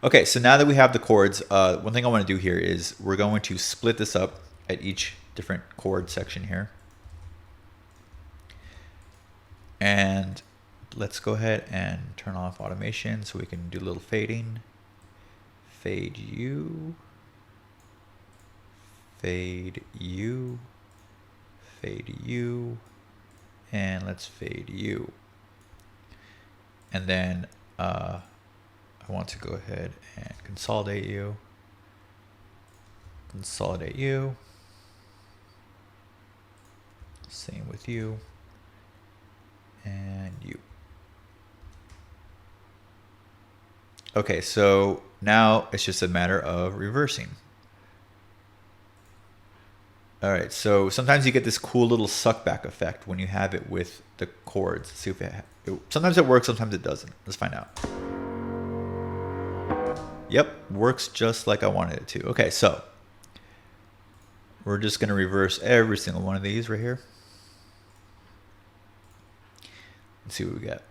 Okay, so now that we have the chords, one thing I want to do here is we're going to split this up at each different chord section here. And let's go ahead and turn off automation so we can do a little fading. Fade you, fade you, fade you, and let's fade you. And then I want to go ahead and consolidate you, same with you, and you. Okay, so now it's just a matter of reversing. All right, so sometimes you get this cool little suck back effect when you have it with the chords. Let's see if sometimes it works, sometimes it doesn't. Let's find out. Yep, works just like I wanted it to. Okay, so we're just gonna reverse every single one of these right here. Let's see what we get.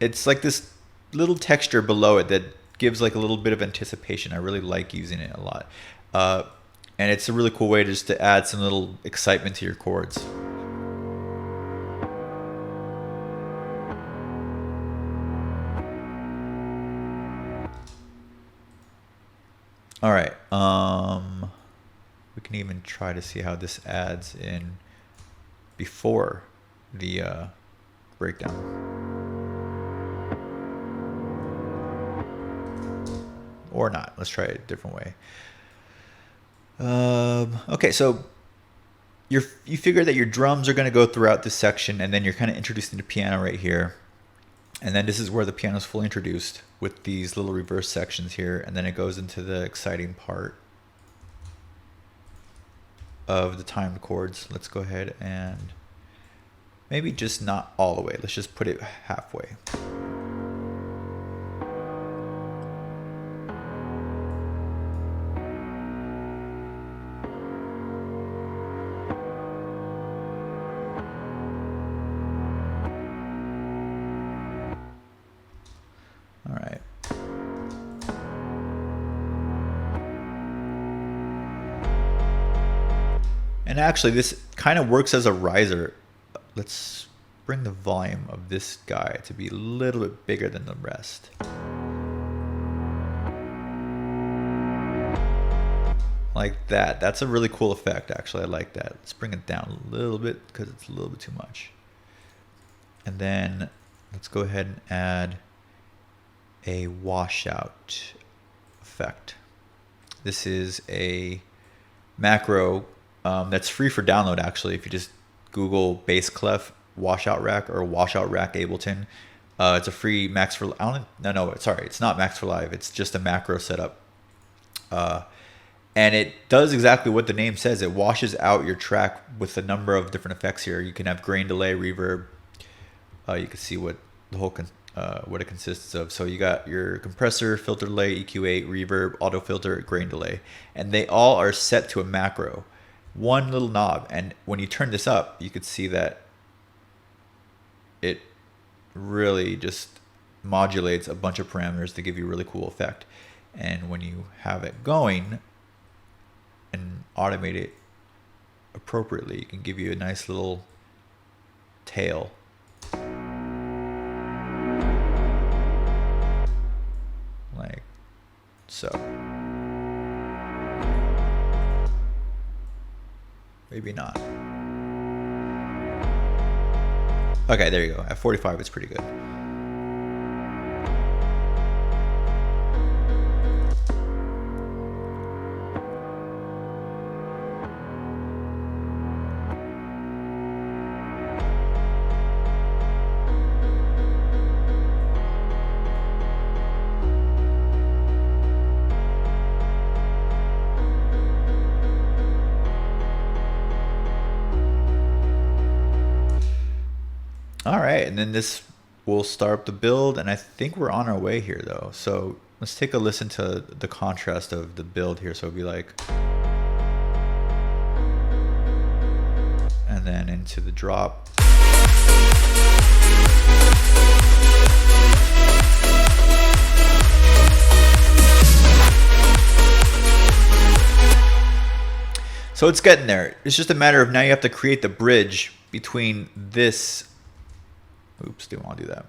It's like this little texture below it that gives like a little bit of anticipation. I really like using it a lot. And it's a really cool way just to add some little excitement to your chords. All right, we can even try to see how this adds in before the breakdown. Or not. Let's try it a different way. Okay, so you figure that your drums are going to go throughout this section, and then you're kind of introducing the piano right here. And then this is where the piano is fully introduced with these little reverse sections here, and then it goes into the exciting part of the timed chords. Let's go ahead and maybe just not all the way. Let's just put it halfway. All right. And actually, this kind of works as a riser. Let's bring the volume of this guy to be a little bit bigger than the rest. Like that. That's a really cool effect, actually. I like that. Let's bring it down a little bit because it's a little bit too much. And then let's go ahead and add a washout effect. This is a macro that's free for download, actually. If you just Google bass clef washout rack or washout rack Ableton, it's a free Max for sorry, it's not Max for Live. It's just a macro setup, and it does exactly what the name says. It washes out your track with a number of different effects here. You can have grain delay, reverb. You can see what the whole what it consists of. So you got your compressor, filter delay, EQ8, reverb, auto filter, grain delay, and they all are set to a macro. One little knob, and when you turn this up, you could see that it really just modulates a bunch of parameters to give you a really cool effect. And when you have it going and automate it appropriately, it can give you a nice little tail. Like so. Maybe not. Okay, there you go. At 45, it's pretty good. All right, and then this will start up the build, and I think we're on our way here though. So let's take a listen to the contrast of the build here. So it'll be like, and then into the drop. So it's getting there. It's just a matter of now you have to create the bridge between this. Oops, didn't want to do that.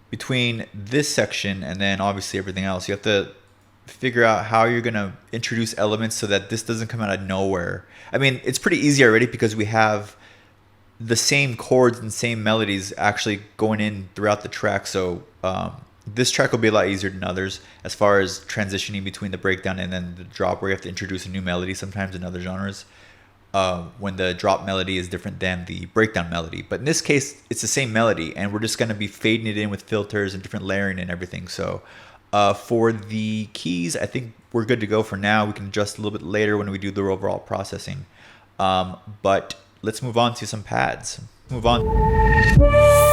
Between this section and then obviously everything else. You have to figure out how you're going to introduce elements so that this doesn't come out of nowhere. I mean, it's pretty easy already because we have the same chords and same melodies actually going in throughout the track. So this track will be a lot easier than others as far as transitioning between the breakdown and then the drop, where you have to introduce a new melody sometimes in other genres when the drop melody is different than the breakdown melody. But in this case, it's the same melody, and we're just going to be fading it in with filters and different layering and everything. So for the keys, I think we're good to go for now. We can adjust a little bit later when we do the overall processing. But let's move on to some pads. Move on.